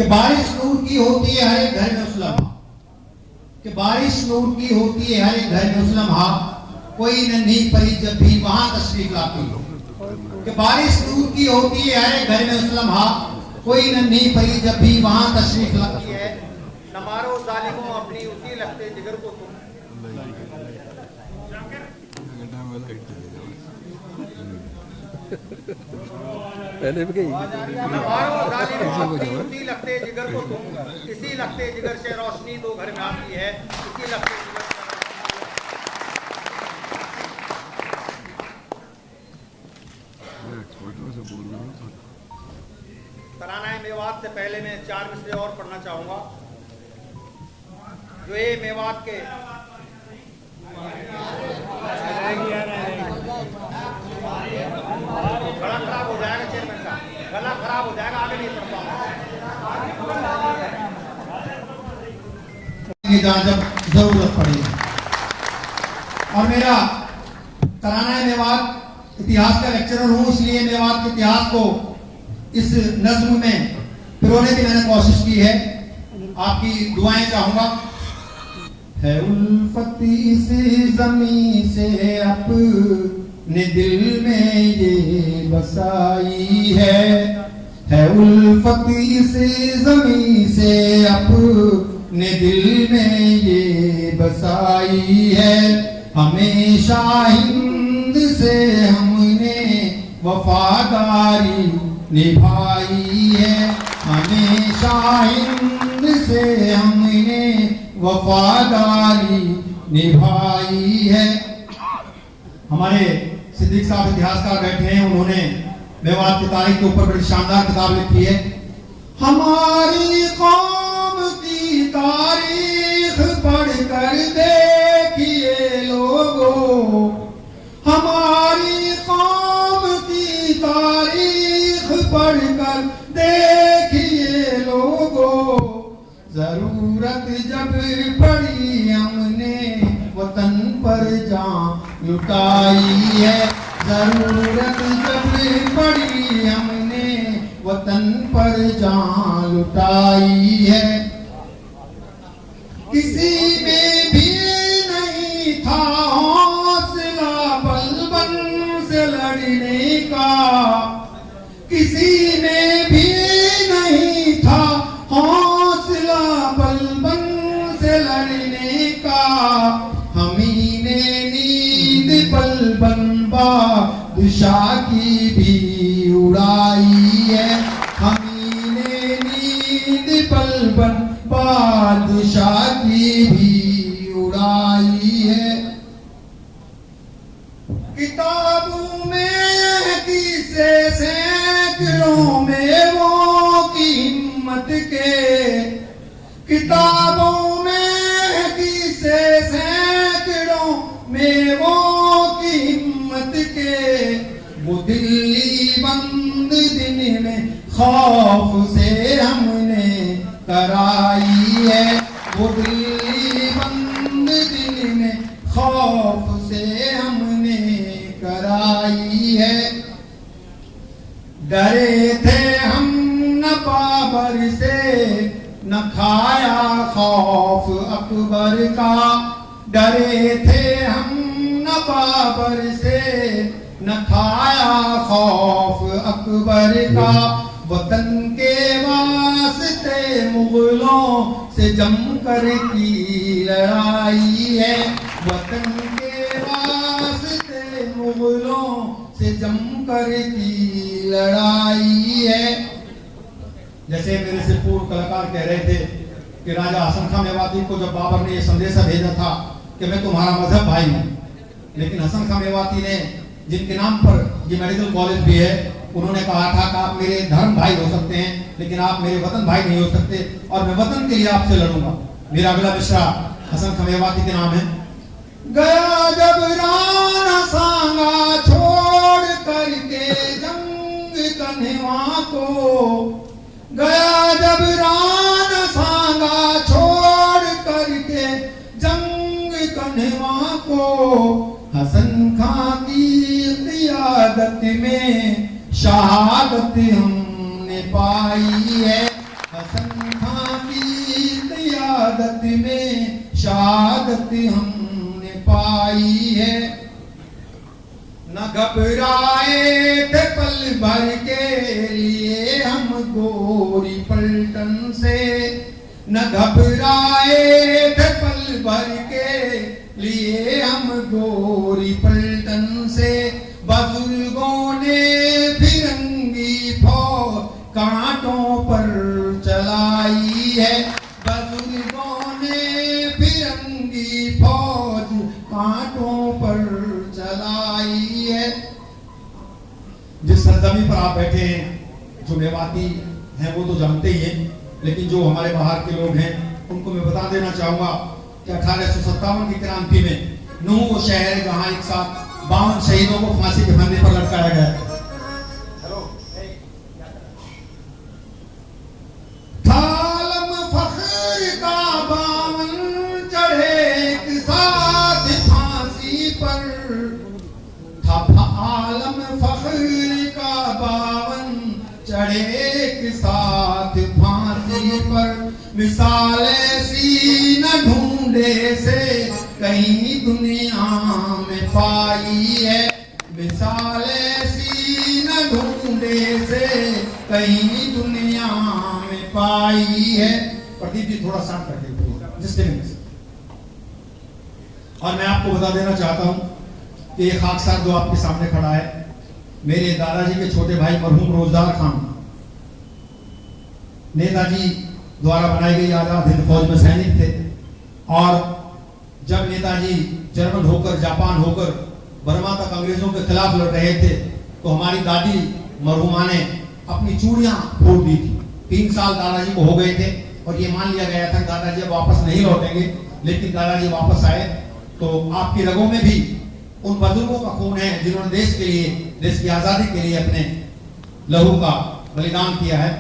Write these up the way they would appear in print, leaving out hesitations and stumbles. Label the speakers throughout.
Speaker 1: कि बारिश नूर की होती है हर एक घर में उस लम्हा, कि बारिश नूर की होती है हर एक घर में उस लम्हा, कोई नन्ही परी जब भी वहां तशरीफ लाती हो। कि बारिश नूर की होती है हर एक घर में उस लम्हा, कोई नन्ही परी जब भी वहां तशरीफ लाती है। न मारो जालिमों अपनी उसी लगते जिगर को तुम।
Speaker 2: पहले भी कही
Speaker 1: इसी लगते जिगर को तुम, इसी लगते जिगर से रोशनी दो घर में आती है, इसी लगते जिगर से। तराना मेवात से पहले मैं 4 मिसरे और पढ़ना चाहूंगा, जो ये मेवात के गला खराब हो जाएगा चेयरमैन साहब, गला खराब हो जाएगा, आगे नहीं पढ़ पाऊंगा जहाँ जब जरूरत पड़ेगी। और मेरा तराना मेवात इतिहास का लेक्चरर हूँ, इसलिए मेवात के इतिहास को इस नज्म में पिरोने की मैंने कोशिश की है। आपकी दुआएं चाहूंगा। है उल्फत इस ज़मीं से अपने दिल में ये बसाई है उल्फत इस ज़मीं से अपने दिल में ये बसाई है। हमेशा हिंद से हमने वफादारी निभाई है, हमेशा हिंद से हमने वफादारी निभाई है। हमारे सिद्दीक साहब इतिहासकार बैठे हैं, उन्होंने मेवात की तारीख के ऊपर बड़ी शानदार किताब लिखी है। हमारी कौम की तारीख पढ़कर देखिए लोगों, हमारी कौम की तारीख पढ़कर देखिए लोगों, जरूरत जब पड़ी हमने वतन पर जान लुटाई है, जरूरत जब पड़ी हमने वतन पर जान लुटाई है। किसी में भी नहीं था हौसला बलबन से लड़ने का, किसी में भी नहीं था हौसला बलबन से लड़ने का। हमी ने नींद बलबन बादशाह की भी उड़ाई है, हमी ने नींद बलबन बादशाह की भी उड़ाई है। किताबों में किसे सैकड़ों में वो की हिम्मत के, किताबों में किसे सैकड़ों में वो की हिम्मत के। वो दिल्ली बंद दिन में खौफ से हमने कराई है, वो दिल्ली बंद दिन में खौफ से हमने कराई है। डरे थे हम न बाबर से, न खाया खौफ अकबर का, डरे थे हम न बाबर से, न खाया खौफ अकबर का। वतन के वास्ते मुगलों से जमकर की लड़ाई है, वतन के वास्ते मुगलों से जमकर की लड़ाई है। जैसे मेरे से पूर्व कलाकार कह रहे थे कि राजा हसन खां मेवाती को जब बाबर ने यह संदेशा भेजा था कि मैं तुम्हारा मजहब भाई हूँ, लेकिन हसन खां मेवाती ने, जिनके नाम पर ये मेडिकल कॉलेज भी है, उन्होंने कहा था कि आप मेरे धर्म भाई हो सकते हैं, लेकिन आप मेरे वतन भाई नहीं हो सकते, और मैं वतन के लिए आपसे लड़ूंगा। मेरा अगला मिसरा हसन खां मेवाती के नाम है। गया जब राणा सांगा छोड़ करके जंग कन्हवा को, गया जब राणा सांगा छोड़ करके जंग कन्हवा को। हसन खां की क़ियादत में शहादत हमने पाई है, हसन शहादत हमने पाई है। न घबराए थे पल भर के लिए हम गोरी पलटन से, न घबराए थे पल भर के लिए हम गोरी पलटन से। बुजुर्गों ने फिरंगी फौज कांटों पर चलाई है, बुजुर्गों ने फिरंगी फौज कांटों पर चलाई है। जिस सरजमी पर आप बैठे हैं, जो मेवाती हैं वो तो जानते ही हैं, लेकिन जो हमारे बाहर के लोग हैं उनको मैं बता देना चाहूंगा कि 1857 की क्रांति में नूह वो शहर है जहां एक साथ 52 शहीदों को फांसी के फंदे पर लटकाया गया। थालम फख्र का 52 चढ़े एक साथ फांसी पर, था आलम फख्र का 52 चढ़े एक साथ फांसी पर। मिसाल ऐसी न ढूंढे से कहीं दुनिया में पाई है, मिसाल ऐसी न ढूंढे से कहीं दुनिया में पाई है। प्रदीप जी थोड़ा शांत करके जिससे और मैं आपको बता देना चाहता हूं कि ये खाकसार जो आपके सामने खड़ा है, मेरे दादाजी के छोटे भाई मरहूम रोजगार खान नेताजी द्वारा बनाई गई आजाद हिंद फौज में सैनिक थे। और जब नेताजी जर्मन होकर, जापान होकर बर्मा तक अंग्रेजों के खिलाफ लड़ रहे थे, तो हमारी दादी मरहुमा ने अपनी चूड़ियां फोड़ दी थी। 3 साल दादाजी को हो गए थे और ये मान लिया गया था दादाजी अब वापस नहीं लौटेंगे, लेकिन दादाजी वापस आए। तो आपकी रगों में भी उन बुजुर्गों का खून है जिन्होंने देश के लिए, देश की आजादी के लिए अपने लहू का बलिदान किया है।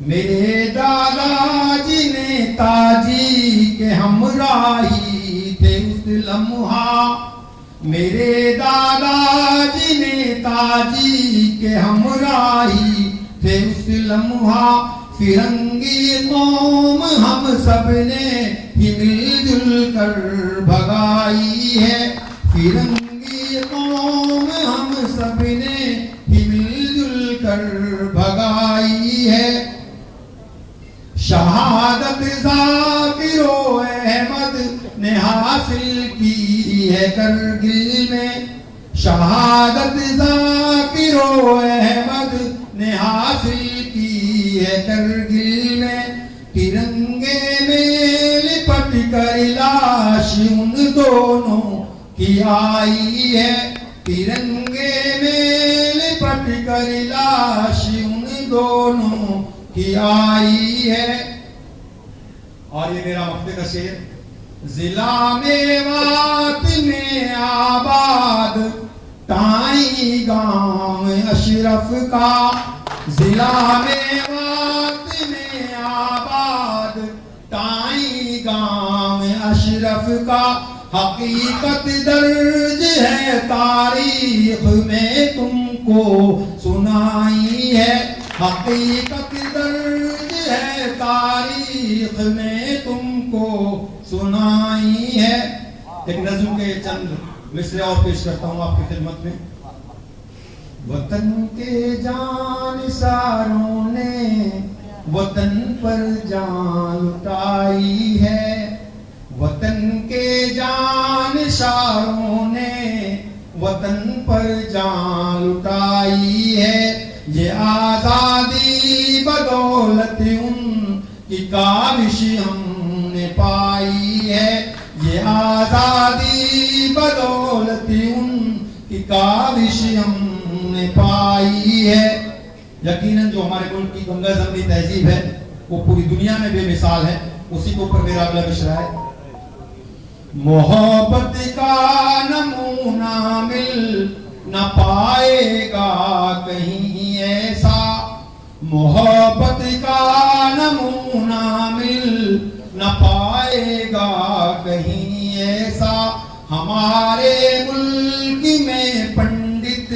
Speaker 1: मेरे दादाजी नेताजी के हमराही थे उस लम्हा, मेरे दादाजी नेताजी के हमराही थे उस लम्हा। फिरंगी कौम हम सब ने ही मिलजुल कर भगाई है, फिरंगी कौम हम सब ने ही मिलजुल कर भगाई है। शहादत ज़ाकिरो अहमद ने हासिल की है करगिल में, शहादत ज़ाकिरो अहमद ने हासिल की है करगिल में। तिरंगे में लिपट कर लाश उन दोनों की आई है, तिरंगे में लिपट कर लाश उन दोनों की आई है। और ये मेरा वक्त का शेर, जिला मेवात में आबाद टाई गांव अशरफ का, जिला मेवात में आबाद टाई गांव अशरफ का। हकीकत दर्ज है तारीख में तुमको सुनाई है, हकीकत दर्ज है तारीख में तुमको सुनाई है। एक नज़्म के चंद मिसरे और पेश करता हूँ आपकी खिदमत में। वतन के जानिसारों ने वतन पर जान लुटाई है, वतन के जानिसारों ने वतन पर जान लुटाई है। ये आजादी बदौलत उनकी काबिश हमने पाई है, ये आजादी बदौलत उनकी काबिश हमने पाई है। यकीनन जो हमारे मुल्क की गंगा जमनी तहजीब है वो पूरी दुनिया में बेमिसाल है। उसी के ऊपर मेरा अगला मिसरा है। मोहब्बत का नमूना मिल न पाएगा कहीं ऐसा, मोहब्बत का नमूना मिल न पाएगा कहीं ऐसा। हमारे मुल्क में पंडित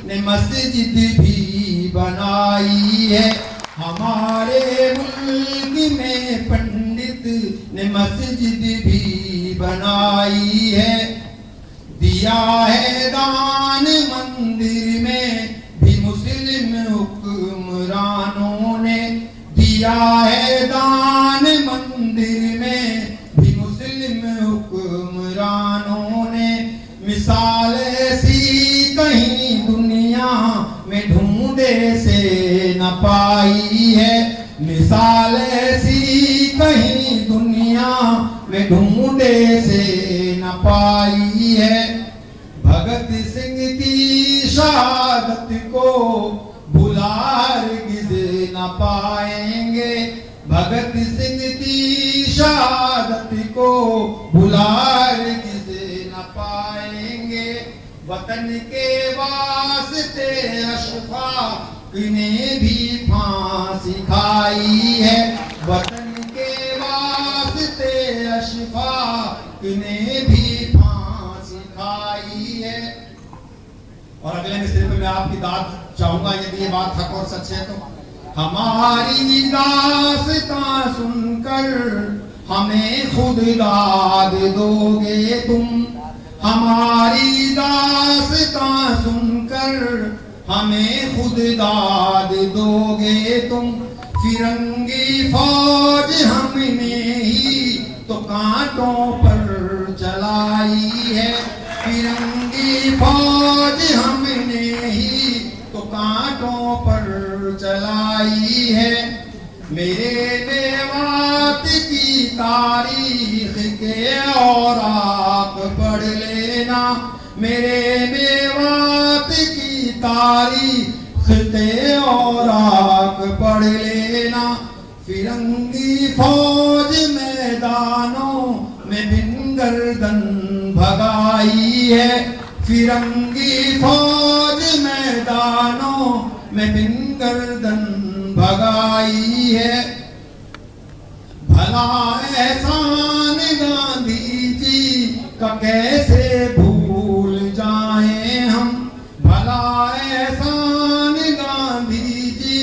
Speaker 1: ने मस्जिद भी बनाई है, हमारे मुल्क में पंडित ने मस्जिद भी बनाई है। दिया है दान मंदिर में भी मुस्लिम हुक्मरानों ने, दिया है दान मंदिर में भी मुस्लिम हुक्मरानों ने। मिसाल ऐसी कहीं दुनिया में ढूंढे से न पाई है, मिसाल ऐसी कहीं दुनिया में ढूंढे से न पाई है। भगत सिंह की शहादत को भुला हरगिज़ न पाएंगे, भगत सिंह की शहादत को भुला हरगिज़ न पाएंगे। वतन के वास्ते अशफाक ने भी फांसी खाई है, वतन के वास्ते अशफाक ने भी फांसी खाई है। और अगले मिसरे पे मैं आपकी दाद चाहूंगा, यदि ये बात हक और सच है तो। हमारी दास्तां सुनकर हमें खुद दाद दोगे तुम, हमारी दास्तां सुनकर हमें खुद दाद दोगे तुम। फिरंगी फौज हमने ही तो कांटों पर चलाई है, फिरंगी फौज हमने ही तो कांटों पर चलाई है। मेरे मेवात की तारीख के और आप पढ़ लेना, मेरे मेवात की तारीख के और आप पढ़ लेना। फिरंगी फौज मैदानों में बिन गर्दन भगाई है, फिरंगी फौज मैदानों में बिन गर्दन भगाई है। भला एहसान गांधी जी का कैसे भूल जाएं हम, भला एहसान गांधी जी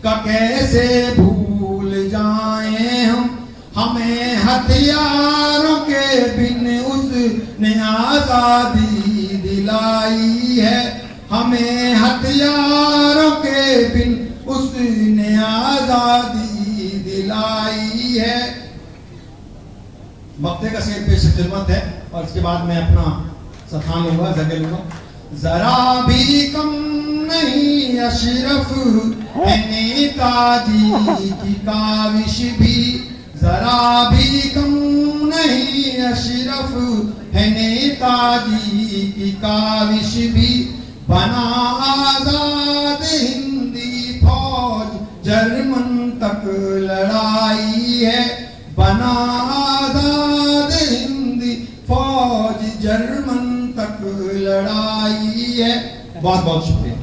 Speaker 1: का कैसे भूल जाएं हम। हमें हथियारों के बिन उसने आजादी दिलाई है, हमें हथियारों के बिन उसने आजादी दिलाई है। मक्ते का शेर पेश खिदमत है और इसके बाद मैं अपना स्थान लूंगा, जगह लूंगा। जरा भी कम नहीं अशरफ है नेताजी की काविश भी, जरा भी कम नहीं अशरफ है नेताजी की काविश भी। बना आजाद हिंदी फौज जर्मन तक लड़ाई है, बना आजाद हिंदी फौज जर्मन तक लड़ाई है। बहुत बहुत शुक्रिया।